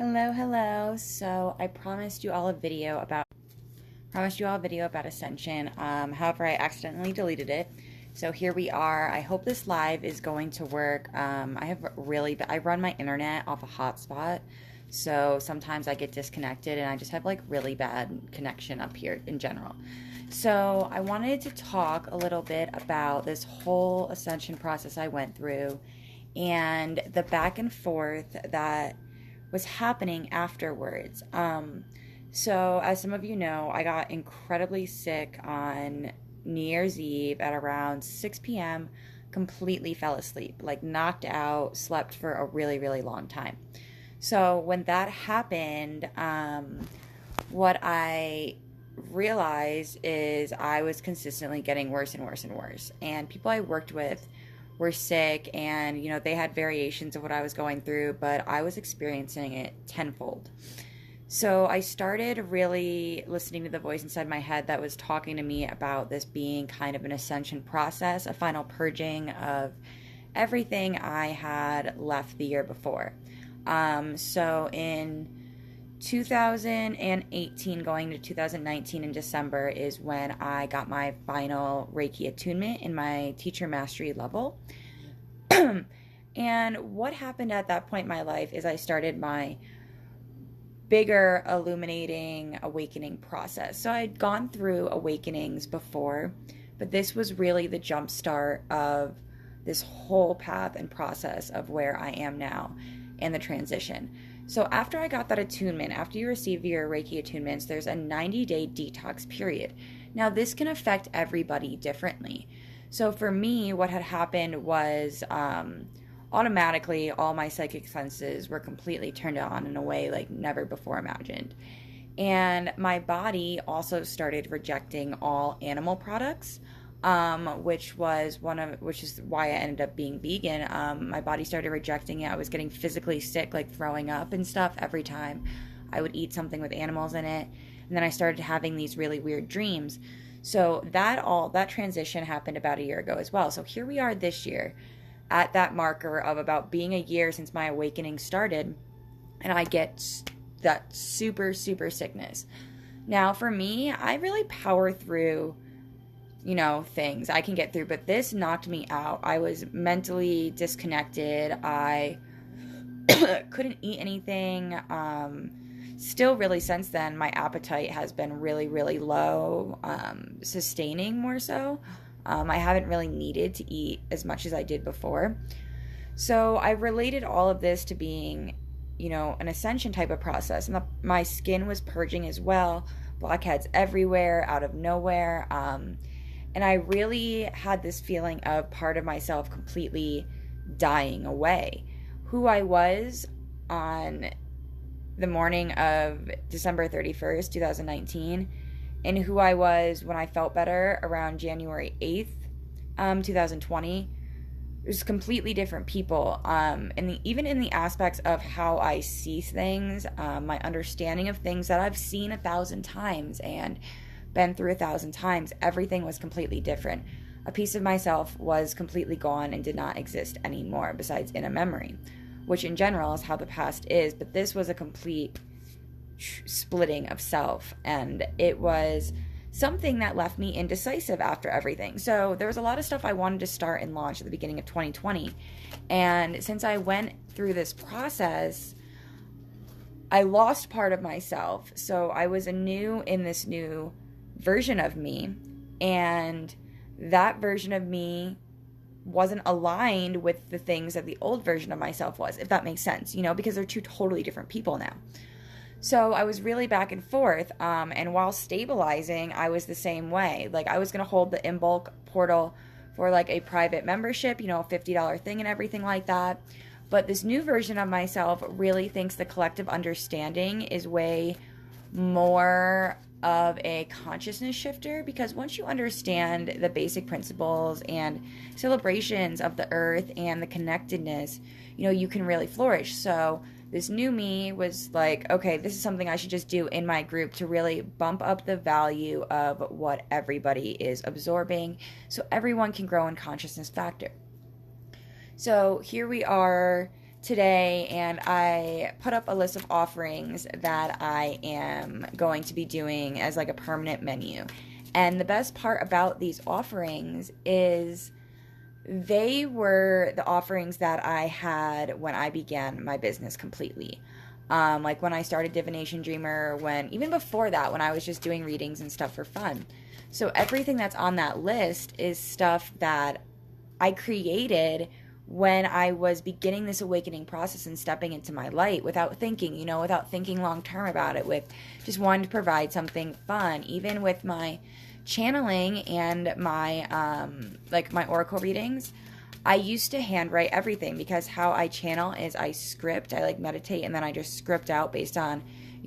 Hello. So I promised you all a video about Ascension. However, I accidentally deleted it. So here we are. I hope this live is going to work. I run my internet off a hotspot, so sometimes I get disconnected and I just have like really bad connection up here in general. So I wanted to talk a little bit about this whole ascension process I went through and the back and forth that was happening afterwards. So as some of you know, I got incredibly sick on New Year's Eve at around 6 p.m., completely fell asleep, like knocked out, slept for a really, really long time. So when that happened, what I realized is I was consistently getting worse and worse and worse. And people I worked with were sick and, they had variations of what I was going through, but I was experiencing it tenfold. So I started really listening to the voice inside my head that was talking to me about this being kind of an ascension process, a final purging of everything I had left the year before. So in 2018 going to 2019 in December is when I got my final Reiki attunement in my teacher mastery level. And what happened at that point in my life is I started my bigger illuminating awakening process. So I'd gone through awakenings before, but this was really the jump start of this whole path and process of where I am now and the transition. So after I got that attunement, after you receive your Reiki attunements, there's a 90-day detox period. Now, this can affect everybody differently. So for me, what had happened was automatically all my psychic senses were completely turned on in a way like never before imagined. And my body also started rejecting all animal products, which is why I ended up being vegan. My body started rejecting it. I was getting physically sick, like throwing up and stuff every time I would eat something with animals in it. And then I started having these really weird dreams. So that transition happened about a year ago as well. So here we are this year at that marker of about being a year since my awakening started, and I get that super, super sickness. Now for me, I really power through things I can get through, but this knocked me out. I was mentally disconnected. I couldn't eat anything. Still really since then, my appetite has been really, really low, sustaining more so. I haven't really needed to eat as much as I did before. So I related all of this to being, an ascension type of process. And my skin was purging as well. Blackheads everywhere, out of nowhere. And I really had this feeling of part of myself completely dying away. Who I was on the morning of December 31st, 2019, and who I was when I felt better around January 8th, 2020, it was completely different people. Even in the aspects of how I see things, my understanding of things that I've seen 1,000 times and been through 1,000 times, everything was completely different. A piece of myself was completely gone and did not exist anymore besides in a memory, which in general is how the past is, but this was a complete splitting of self, and it was something that left me indecisive after everything. So there was a lot of stuff I wanted to start and launch at the beginning of 2020, and since I went through this process, I lost part of myself. So I was anew in this new version of me, and that version of me wasn't aligned with the things that the old version of myself was, if that makes sense, because they're two totally different people now. So I was really back and forth, and while stabilizing, I was the same way. Like, I was going to hold the Imbolc portal for like a private membership, a $50 thing and everything like that. But this new version of myself really thinks the collective understanding is way more of a consciousness shifter, because once you understand the basic principles and celebrations of the earth and the connectedness, you can really flourish. So this new me was like, okay, this is something I should just do in my group to really bump up the value of what everybody is absorbing so everyone can grow in consciousness factor. So here we are today, and I put up a list of offerings that I am going to be doing as like a permanent menu. And the best part about these offerings is they were the offerings that I had when I began my business completely. Like when I started Divination Dreamer, even before that, when I was just doing readings and stuff for fun. So everything that's on that list is stuff that I created when I was beginning this awakening process and stepping into my light without thinking, without thinking long term about it, with just wanting to provide something fun. Even with my channeling and my my oracle readings, I used to handwrite everything, because how I channel is I script, I meditate, and then I just script out based on,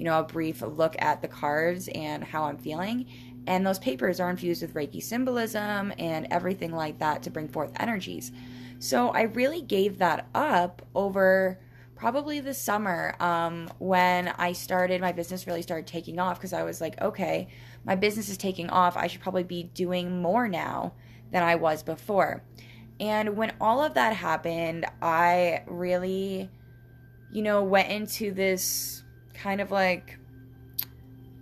a brief look at the cards and how I'm feeling. And those papers are infused with Reiki symbolism and everything like that to bring forth energies. So I really gave that up over probably the summer, when my business really started taking off, because I was like, okay, my business is taking off. I should probably be doing more now than I was before. And when all of that happened, I really, went into this kind of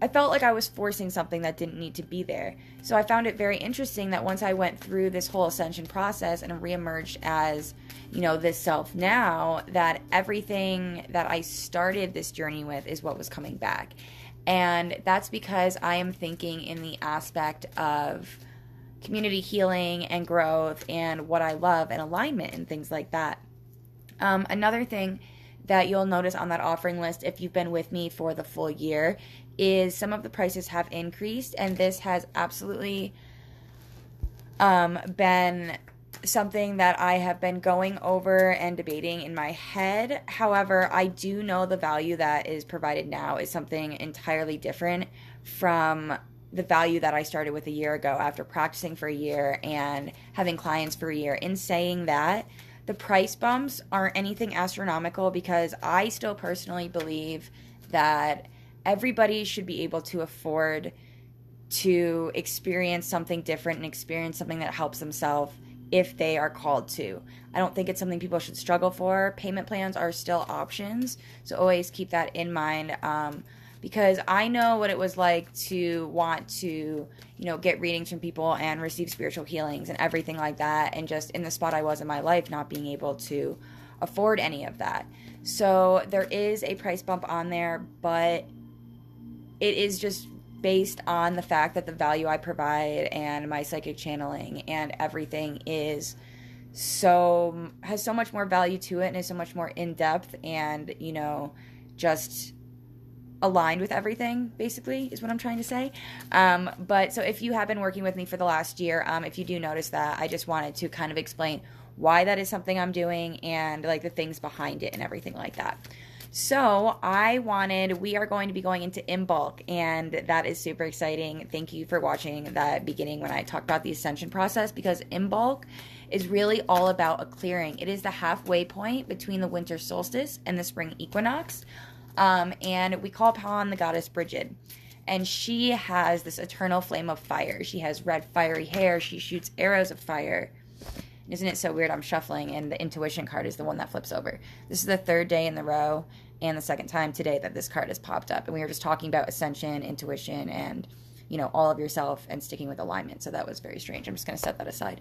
I felt like I was forcing something that didn't need to be there. So I found it very interesting that once I went through this whole ascension process and reemerged as, this self now, that everything that I started this journey with is what was coming back. And that's because I am thinking in the aspect of community healing and growth and what I love and alignment and things like that. Another thing that you'll notice on that offering list, if you've been with me for the full year, is some of the prices have increased, and this has absolutely been something that I have been going over and debating in my head. However, I do know the value that is provided now is something entirely different from the value that I started with a year ago after practicing for a year and having clients for a year. In saying that, the price bumps aren't anything astronomical, because I still personally believe that everybody should be able to afford to experience something different and experience something that helps themselves if they are called to. I don't think it's something people should struggle for. Payment plans are still options, so always keep that in mind, because I know what it was like to want to, get readings from people and receive spiritual healings and everything like that, and just in the spot I was in my life not being able to afford any of that. So there is a price bump on there, but it is just based on the fact that the value I provide and my psychic channeling and everything has so much more value to it, and is so much more in depth and, just aligned with everything, basically, is what I'm trying to say. But so if you have been working with me for the last year, if you do notice that, I just wanted to kind of explain why that is something I'm doing and the things behind it and everything like that. So we are going to be going into Imbolc, and that is super exciting. Thank you for watching that beginning when I talked about the ascension process, because Imbolc is really all about a clearing. It is the halfway point between the winter solstice and the spring equinox. And we call upon the goddess Bridget, and she has this eternal flame of fire. She has red fiery hair. She shoots arrows of fire. Isn't it so weird? I'm shuffling, and the intuition card is the one that flips over. This is the third day in the row and the second time today that this card has popped up. And we were just talking about ascension, intuition, and, all of yourself and sticking with alignment. So that was very strange. I'm just going to set that aside.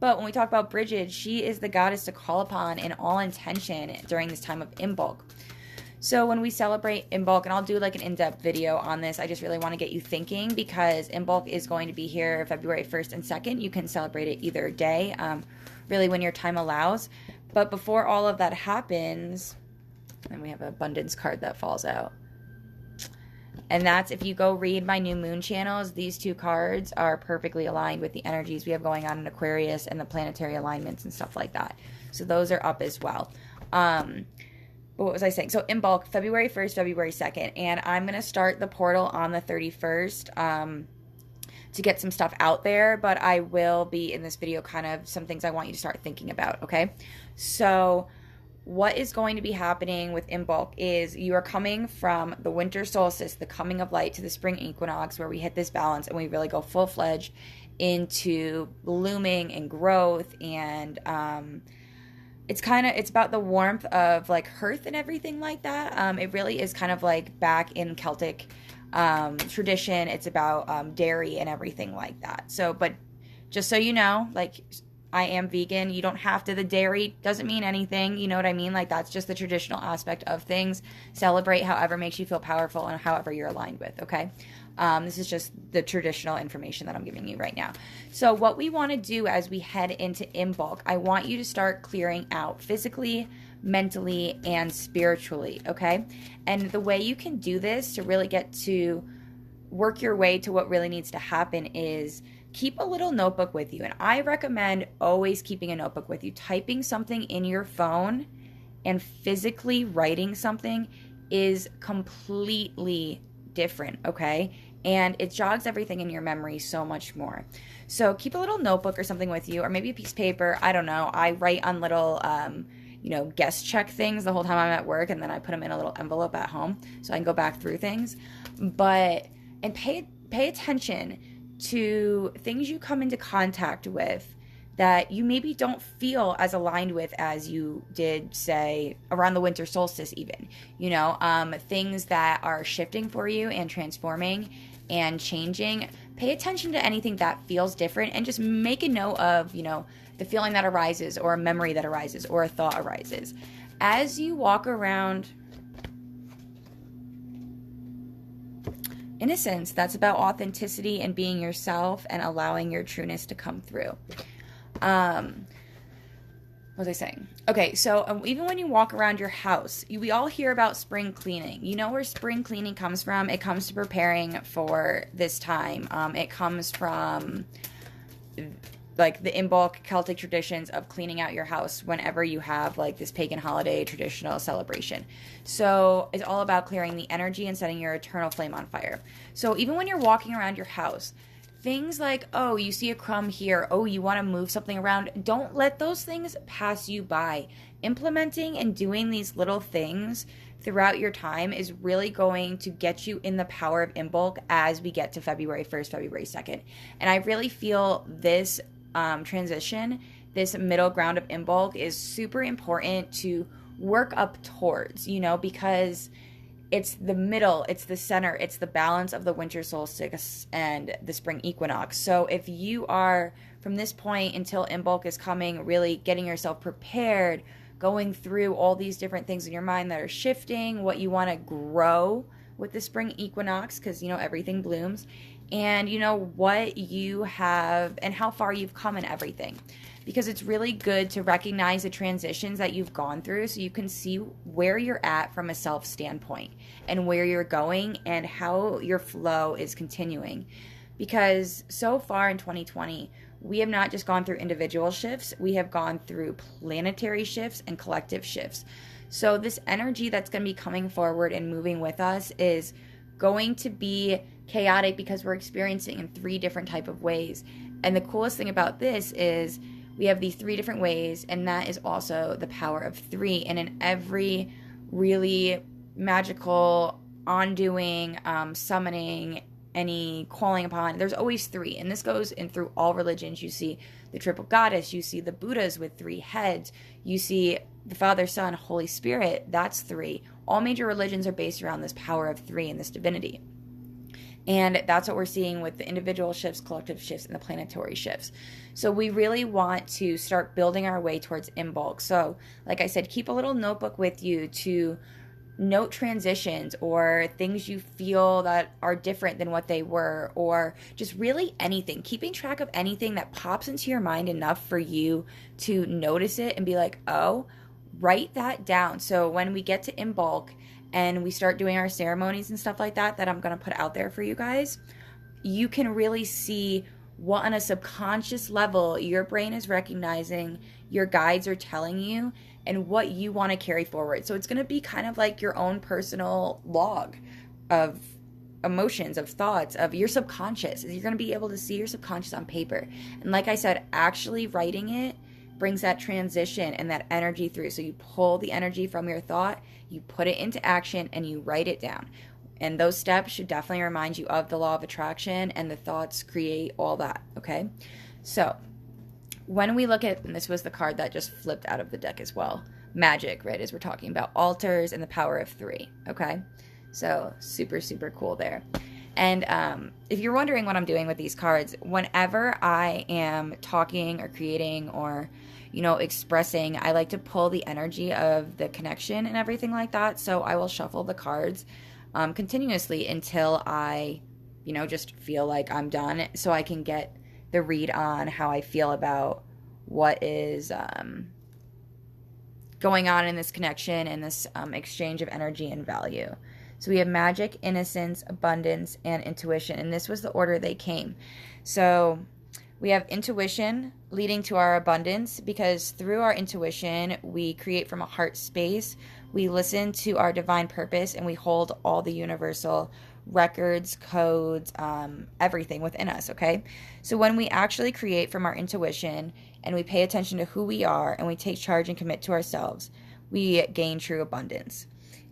But when we talk about Bridget, she is the goddess to call upon in all intention during this time of Imbolc. So when we celebrate Imbolc, and I'll do an in-depth video on this, I just really want to get you thinking, because Imbolc is going to be here February 1st and 2nd. You can celebrate it either day, really when your time allows. But before all of that happens, and we have an abundance card that falls out. And that's, if you go read my new moon channels, these two cards are perfectly aligned with the energies we have going on in Aquarius and the planetary alignments and stuff like that. So those are up as well. But what was I saying? So Imbolc, February 1st, February 2nd. And I'm going to start the portal on the 31st to get some stuff out there. But I will be in this video kind of some things I want you to start thinking about, okay? So what is going to be happening with Imbolc is you are coming from the winter solstice, the coming of light, to the spring equinox, where we hit this balance and we really go full-fledged into blooming and growth and it's about the warmth of like hearth and everything like that. It really is kind of like back in Celtic tradition. It's about dairy and everything like that. So, but just so you know, like I am vegan. You don't have to. The dairy doesn't mean anything. You know what I mean? Like that's just the traditional aspect of things. Celebrate however makes you feel powerful and however you're aligned with. Okay. This is just the traditional information that I'm giving you right now. So what we want to do as we head into Imbolc, I want you to start clearing out physically, mentally, and spiritually, okay? And the way you can do this to really get to work your way to what really needs to happen is keep a little notebook with you. And I recommend always keeping a notebook with you. Typing something in your phone and physically writing something is completely different, okay? And it jogs everything in your memory so much more. So keep a little notebook or something with you, or maybe a piece of paper. I don't know. I write on little, guest check things the whole time I'm at work, and then I put them in a little envelope at home so I can go back through things. And pay attention to things you come into contact with that you maybe don't feel as aligned with as you did, say, around the winter solstice even. Things that are shifting for you and transforming and changing. Pay attention to anything that feels different and just make a note of, the feeling that arises or a memory that arises or a thought arises. As you walk around, in a sense, that's about authenticity and being yourself and allowing your trueness to come through. What was I saying? Okay, so even when you walk around your house, we all hear about spring cleaning. You know where spring cleaning comes from? It comes to preparing for this time. It comes from like the Imbolc Celtic traditions of cleaning out your house whenever you have like this pagan holiday traditional celebration. So it's all about clearing the energy and setting your eternal flame on fire. So even when you're walking around your house, things like, oh, you see a crumb here, oh, you want to move something around, don't let those things pass you by. Implementing and doing these little things throughout your time is really going to get you in the power of Imbolc as we get to February 1st, February 2nd. And I really feel this transition, this middle ground of Imbolc is super important to work up towards, because it's the middle, it's the center, it's the balance of the winter solstice and the spring equinox. So if you are, from this point until Imbolc is coming, really getting yourself prepared, going through all these different things in your mind that are shifting, what you want to grow with the spring equinox, because, everything blooms, and what you have and how far you've come in everything. Because it's really good to recognize the transitions that you've gone through so you can see where you're at from a self standpoint and where you're going and how your flow is continuing. Because so far in 2020, we have not just gone through individual shifts, we have gone through planetary shifts and collective shifts. So this energy that's going to be coming forward and moving with us is going to be chaotic because we're experiencing in 3 different type of ways. And the coolest thing about this is we have these 3 different ways, and that is also the power of 3. And in every really magical undoing, summoning, any calling upon, there's always 3. And this goes in through all religions. You see the triple goddess, you see the Buddhas with 3 heads, you see the Father, Son, Holy Spirit, that's 3. All major religions are based around this power of 3 and this divinity. And that's what we're seeing with the individual shifts, collective shifts, and the planetary shifts. So we really want to start building our way towards Imbolc. So, like I said, keep a little notebook with you to note transitions or things you feel that are different than what they were, or just really anything. Keeping track of anything that pops into your mind enough for you to notice it and be like, oh, write that down. So when we get to Imbolc and we start doing our ceremonies and stuff like that I'm going to put out there for you guys, you can really see what on a subconscious level your brain is recognizing, your guides are telling you, and what you want to carry forward. So it's going to be kind of like your own personal log of emotions, of thoughts, of your subconscious. You're going to be able to see your subconscious on paper. And like I said, actually writing it brings that transition and that energy through. So you pull the energy from your thought, you put it into action, and you write it down. And those steps should definitely remind you of the law of attraction, and the thoughts create all that, okay? So when we look at, and this was the card that just flipped out of the deck as well, magic, right, as we're talking about altars and the power of 3, okay? So super, super cool there. And if you're wondering what I'm doing with these cards, whenever I am talking or creating or, expressing, I like to pull the energy of the connection and everything like that. So I will shuffle the cards continuously until I, just feel like I'm done, so I can get the read on how I feel about what is going on in this connection and this exchange of energy and value. So we have magic, innocence, abundance, and intuition. And this was the order they came. So we have intuition leading to our abundance, because through our intuition, we create from a heart space. We listen to our divine purpose, and we hold all the universal records, codes, everything within us, okay? So when we actually create from our intuition and we pay attention to who we are and we take charge and commit to ourselves, we gain true abundance.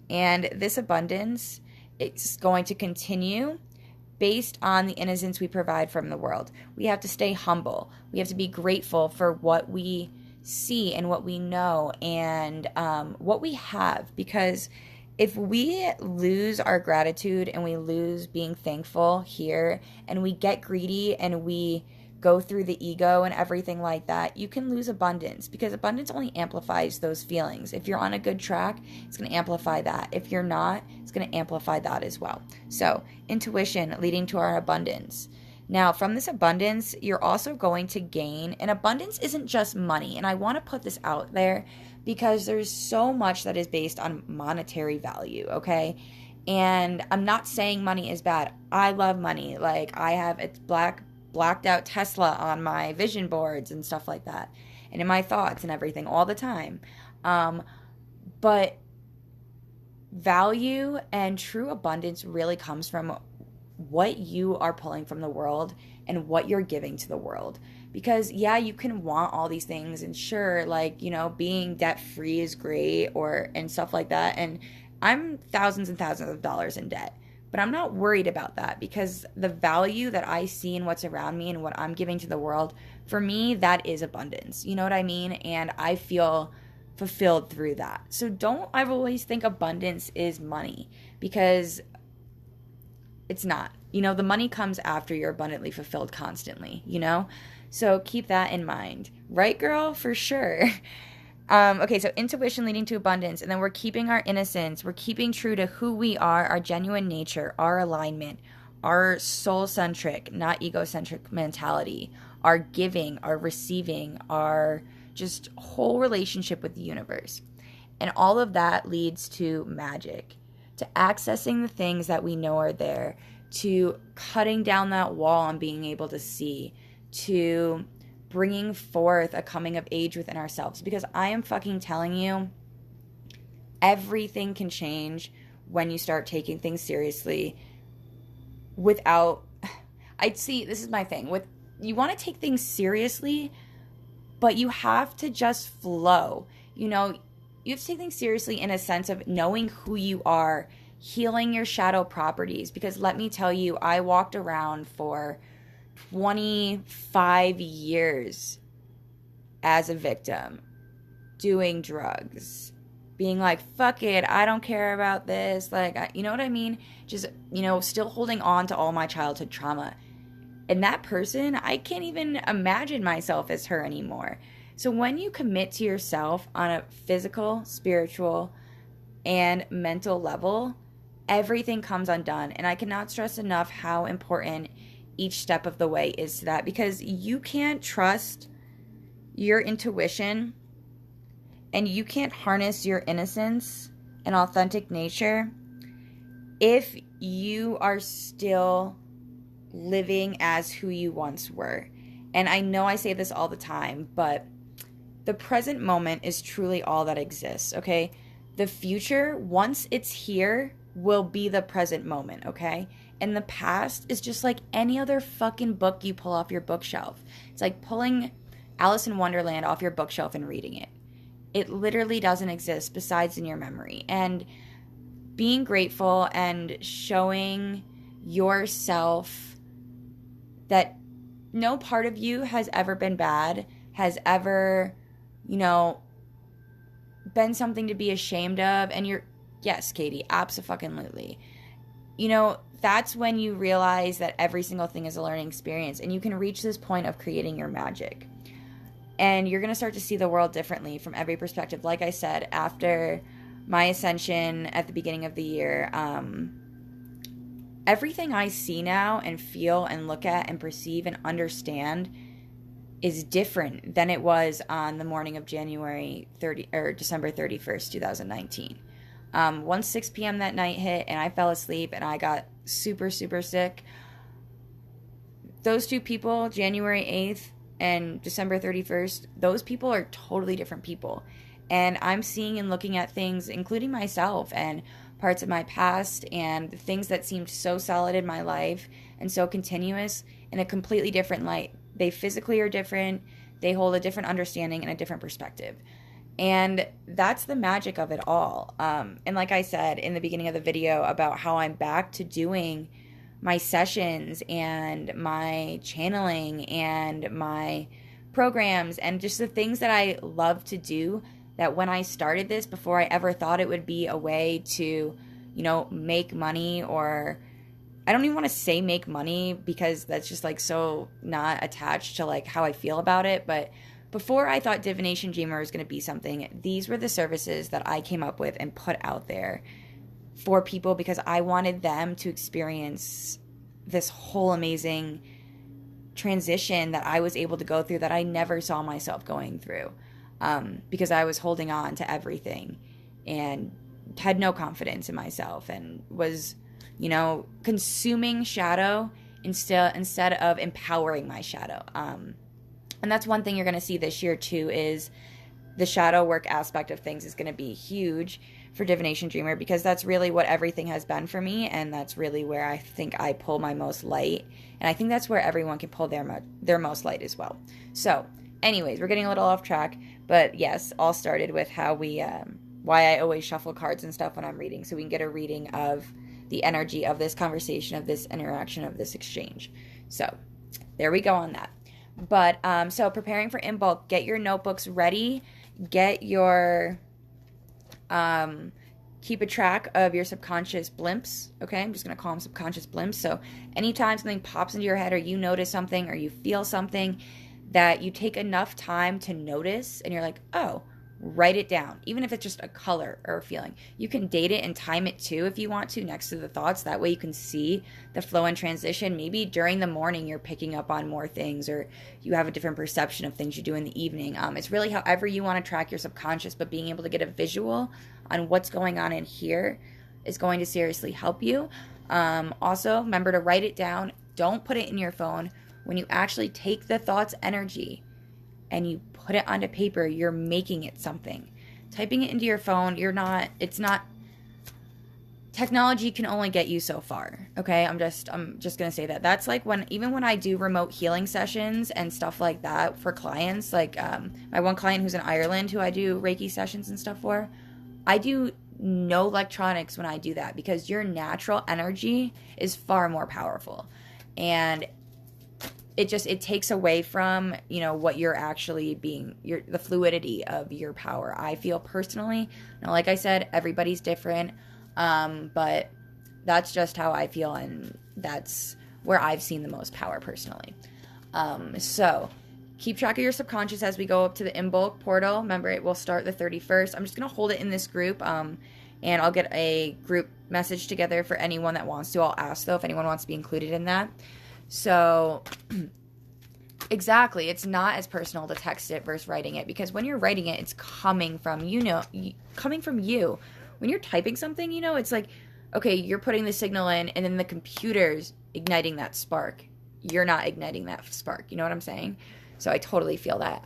And this abundance is going to continue based on the innocence we provide from the world. We have to stay humble. We have to be grateful for what we see and what we know and what we have. Because if we lose our gratitude and we lose being thankful here, and we get greedy and we go through the ego and everything like that, you can lose abundance, because abundance only amplifies those feelings. If you're on a good track, it's going to amplify that. If you're not, it's going to amplify that as well. So intuition leading to our abundance. Now, from this abundance, you're also going to gain, and abundance isn't just money. And I want to put this out there because there's so much that is based on monetary value, okay? And I'm not saying money is bad. I love money. Like, I have a blacked out Tesla on my vision boards and stuff like that, and in my thoughts and everything all the time. But value and true abundance really comes from what you are pulling from the world and what you're giving to the world. Because yeah, you can want all these things, and sure, like, being debt free is great, and stuff like that. And I'm thousands and thousands of dollars in debt, but I'm not worried about that, because the value that I see in what's around me and what I'm giving to the world, for me, that is abundance. You know what I mean? And I feel fulfilled through that. So don't I've always think abundance is money, because it's not. The money comes after you're abundantly fulfilled constantly, So keep that in mind. Right, girl? For sure. Okay, so intuition leading to abundance, and then we're keeping our innocence. We're keeping true to who we are, our genuine nature, our alignment, our soul-centric, not egocentric mentality, our giving, our receiving, our just whole relationship with the universe. And all of that leads to magic, to accessing the things that we know are there, to cutting down that wall and being able to see, to bringing forth a coming of age within ourselves. Because I am fucking telling you, everything can change when you start taking things seriously without, this is my thing, you want to take things seriously, but you have to just flow. You have to take things seriously in a sense of knowing who you are, healing your shadow properties. Because let me tell you, I walked around for 25 years as a victim, doing drugs, being like, fuck it, I don't care about this. Like, you know what I mean? Just, still holding on to all my childhood trauma. And that person, I can't even imagine myself as her anymore. So when you commit to yourself on a physical, spiritual, and mental level, everything comes undone. And I cannot stress enough how important each step of the way is to that, because you can't trust your intuition and you can't harness your innocence and authentic nature if you are still living as who you once were. And I know I say this all the time, but the present moment is truly all that exists, okay? The future, once it's here, will be the present moment, okay? And the past is just like any other fucking book you pull off your bookshelf. It's like pulling Alice in Wonderland off your bookshelf and reading it. It literally doesn't exist besides in your memory. And being grateful and showing yourself that no part of you has ever been bad, has ever, you know, been something to be ashamed of, and yes, Katie, abso-fucking-lutely. You know, that's when you realize that every single thing is a learning experience, and you can reach this point of creating your magic. And you're going to start to see the world differently from every perspective. Like I said, after my ascension at the beginning of the year, everything I see now and feel and look at and perceive and understand is different than it was on the morning of December 31st, 2019. Once 6 p.m. that night hit and I fell asleep and I got super, super sick, those two people, January 8th and December 31st, those people are totally different people. And I'm seeing and looking at things, including myself and parts of my past and the things that seemed so solid in my life and so continuous, in a completely different light. They physically are different. They hold a different understanding and a different perspective. And that's the magic of it all. And like I said in the beginning of the video about how I'm back to doing my sessions and my channeling and my programs and just the things that I love to do, that when I started this, before I ever thought it would be a way to, you know, make money, or I don't even want to say make money because that's just like so not attached to like how I feel about it. But before I thought Divination Dreamer was going to be something, these were the services that I came up with and put out there for people because I wanted them to experience this whole amazing transition that I was able to go through that I never saw myself going through, because I was holding on to everything and had no confidence in myself and was, you know, consuming shadow instead of empowering my shadow. And that's one thing you're going to see this year too, is the shadow work aspect of things is going to be huge for Divination Dreamer, because that's really what everything has been for me, and that's really where I think I pull my most light, and I think that's where everyone can pull their most light as well. So anyways, we're getting a little off track, but yes, all started with how we why I always shuffle cards and stuff when I'm reading, so we can get a reading of the energy of this conversation, of this interaction, of this exchange. So there we go on that. But so preparing for Imbolc, get your notebooks ready, get your keep a track of your subconscious blimps. Okay, I'm just going to call them subconscious blimps. So anytime something pops into your head, or you notice something, or you feel something that you take enough time to notice, and you're like, oh, write it down. Even if it's just a color or a feeling, you can date it and time it too if you want to, next to the thoughts. That way you can see the flow and transition. Maybe during the morning you're picking up on more things, or you have a different perception of things you do in the evening. It's really however you want to track your subconscious, but being able to get a visual on what's going on in here is going to seriously help you. Also, remember to write it down. Don't put it in your phone. When you actually take the thought's energy and you put it onto paper, you're making it something. Typing it into your phone, technology can only get you so far. Okay, I'm just gonna say that. That's like even when I do remote healing sessions and stuff like that for clients, like my one client who's in Ireland who I do Reiki sessions and stuff for, I do no electronics when I do that, because your natural energy is far more powerful, and it takes away from, you know, what you're actually being, the fluidity of your power, I feel personally. Now, like I said, everybody's different, but that's just how I feel, and that's where I've seen the most power personally. So keep track of your subconscious as we go up to the Imbolc portal. Remember, it will start the 31st. I'm just going to hold it in this group, and I'll get a group message together for anyone that wants to. I'll ask, though, if anyone wants to be included in that. So, exactly, it's not as personal to text it versus writing it, because when you're writing it, it's coming from, coming from you. When you're typing something, it's like, okay, you're putting the signal in, and then the computer's igniting that spark. You're not igniting that spark. You know what I'm saying? So I totally feel that.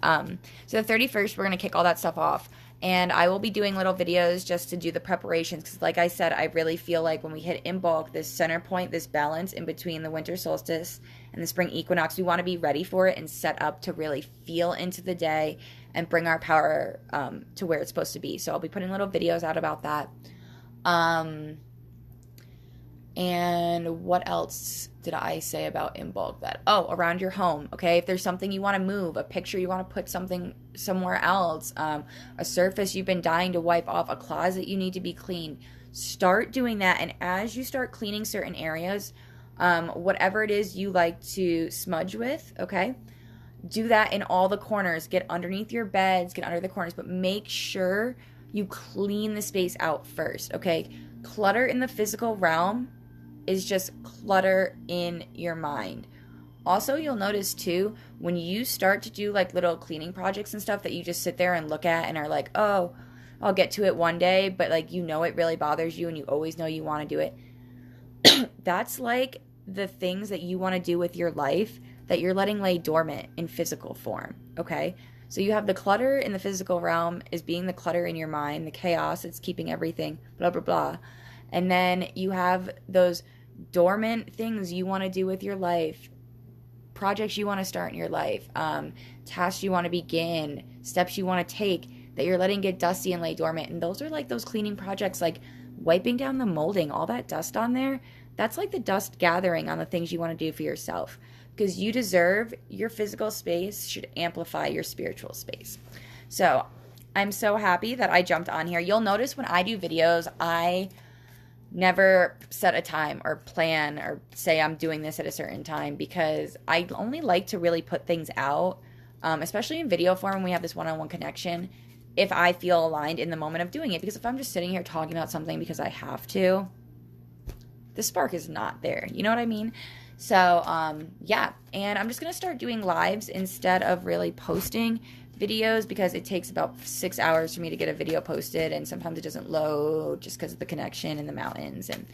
So the 31st, we're going to kick all that stuff off. And I will be doing little videos just to do the preparations, because like I said, I really feel like when we hit Imbolc, this center point, this balance in between the winter solstice and the spring equinox, we want to be ready for it and set up to really feel into the day and bring our power to where it's supposed to be. So I'll be putting little videos out about that. And what else did I say about Imbolc? That, oh, around your home, okay? If there's something you want to move, a picture you want to put something somewhere else, a surface you've been dying to wipe off, a closet you need to be cleaned, start doing that. And as you start cleaning certain areas, whatever it is you like to smudge with, okay? Do that in all the corners. Get underneath your beds, get under the corners, but make sure you clean the space out first, okay? Clutter in the physical realm is just clutter in your mind. Also, you'll notice too, when you start to do like little cleaning projects and stuff that you just sit there and look at and are like, oh, I'll get to it one day, but like, you know, it really bothers you and you always know you want to do it. That's like the things that you want to do with your life that you're letting lay dormant in physical form, okay? So you have the clutter in the physical realm is being the clutter in your mind, the chaos that's keeping everything, blah, blah, blah. And then you have those dormant things you want to do with your life, projects you want to start in your life, tasks you want to begin, steps you want to take that you're letting get dusty and lay dormant. And those are like those cleaning projects, like wiping down the molding, all that dust on there. That's like the dust gathering on the things you want to do for yourself, because you deserve your physical space should amplify your spiritual space. So I'm so happy that I jumped on here. You'll notice when I do videos, I never set a time or plan or say I'm doing this at a certain time, because I only like to really put things out, especially in video form when we have this one-on-one connection, if I feel aligned in the moment of doing it. Because if I'm just sitting here talking about something because I have to, the spark is not there. You know what I mean? So, yeah. And I'm just going to start doing lives instead of really posting videos, because it takes about 6 hours for me to get a video posted, and sometimes it doesn't load just because of the connection in the mountains and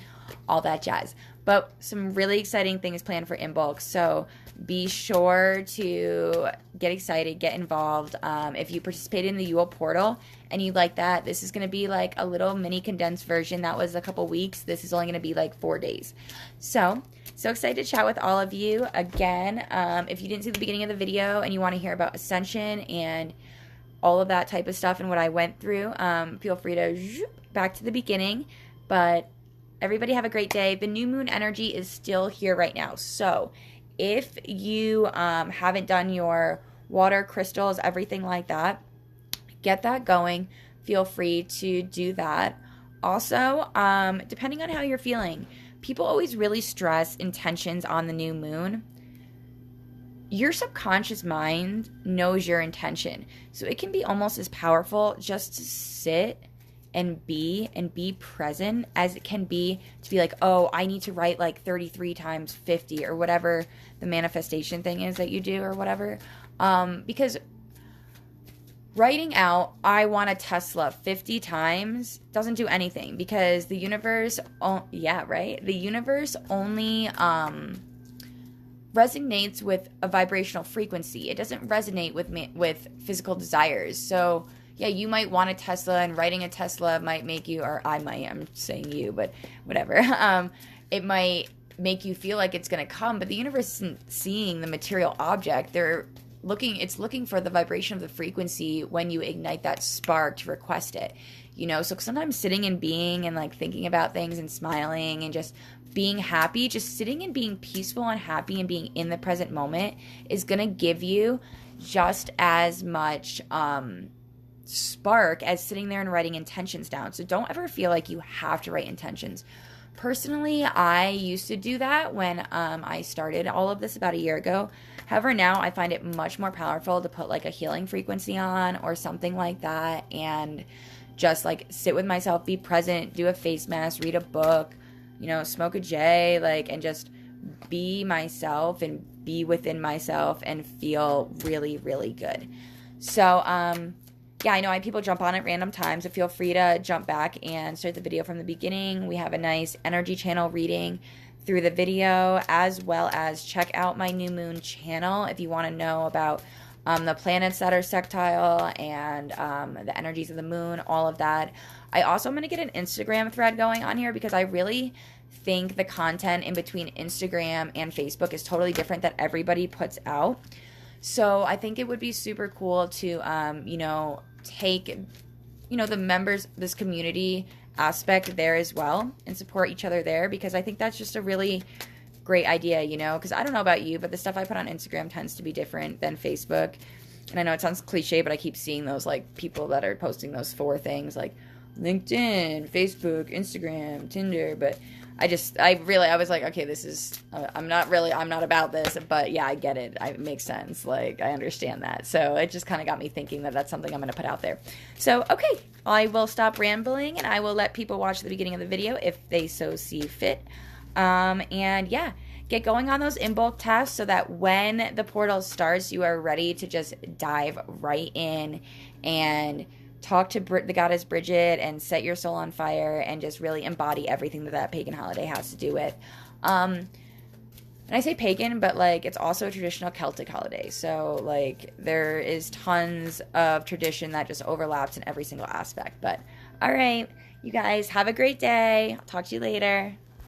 all that jazz. But some really exciting things planned for Imbolc, so be sure to get excited, get involved. If you participated in the Yule portal and you like that, this is going to be like a little mini condensed version. That was a couple weeks. This is only going to be like 4 days. So excited to chat with all of you again. If you didn't see the beginning of the video and you want to hear about Ascension and all of that type of stuff and what I went through, feel free to zoop back to the beginning. But everybody have a great day. The new moon energy is still here right now. So if you haven't done your water, crystals, everything like that, get that going. Feel free to do that. Also, depending on how you're feeling, people always really stress intentions on the new moon. Your subconscious mind knows your intention. So it can be almost as powerful just to sit and be present as it can be to be like, oh, I need to write like 33 times 50 or whatever the manifestation thing is that you do or whatever. Because writing out, I want a Tesla 50 times doesn't do anything, because the universe, the universe only resonates with a vibrational frequency. It doesn't resonate with physical desires. So yeah, you might want a Tesla, and writing a Tesla might make you, or I'm saying you, but whatever. It might make you feel like it's going to come, but the universe isn't seeing the material object. It's looking for the vibration of the frequency when you ignite that spark to request it, you know? So sometimes sitting and being and like thinking about things and smiling and just being happy, just sitting and being peaceful and happy and being in the present moment is going to give you just as much, spark as sitting there and writing intentions down. So don't ever feel like you have to write intentions. Personally, I used to do that when I started all of this about a year ago. However, now I find it much more powerful to put like a healing frequency on or something like that, and just like sit with myself, be present, do a face mask, read a book, you know, smoke a J, like, and just be myself and be within myself and feel really, really good. So, yeah, I know people jump on at random times, so feel free to jump back and start the video from the beginning. We have a nice energy channel reading through the video, as well as check out my new moon channel if you want to know about the planets that are sextile and the energies of the moon, all of that. I also am going to get an Instagram thread going on here, because I really think the content in between Instagram and Facebook is totally different that everybody puts out. So I think it would be super cool to, take you know, the members, this community aspect there as well, and support each other there, because I think that's just a really great idea, you know, because I don't know about you, but the stuff I put on Instagram tends to be different than Facebook. And I know it sounds cliche, but I keep seeing those, like, people that are posting those 4 things, like LinkedIn, Facebook, Instagram, Tinder. But I was like, okay, this is, I'm not about this, but yeah, I get it. It makes sense. Like, I understand that. So it just kind of got me thinking that that's something I'm going to put out there. So, okay, I will stop rambling, and I will let people watch the beginning of the video if they so see fit. And yeah, get going on those Imbolc tests so that when the portal starts, you are ready to just dive right in and talk to the goddess Bridget and set your soul on fire and just really embody everything that pagan holiday has to do with. And I say pagan, but like it's also a traditional Celtic holiday. So like there is tons of tradition that just overlaps in every single aspect. But all right, you guys have a great day. I'll talk to you later.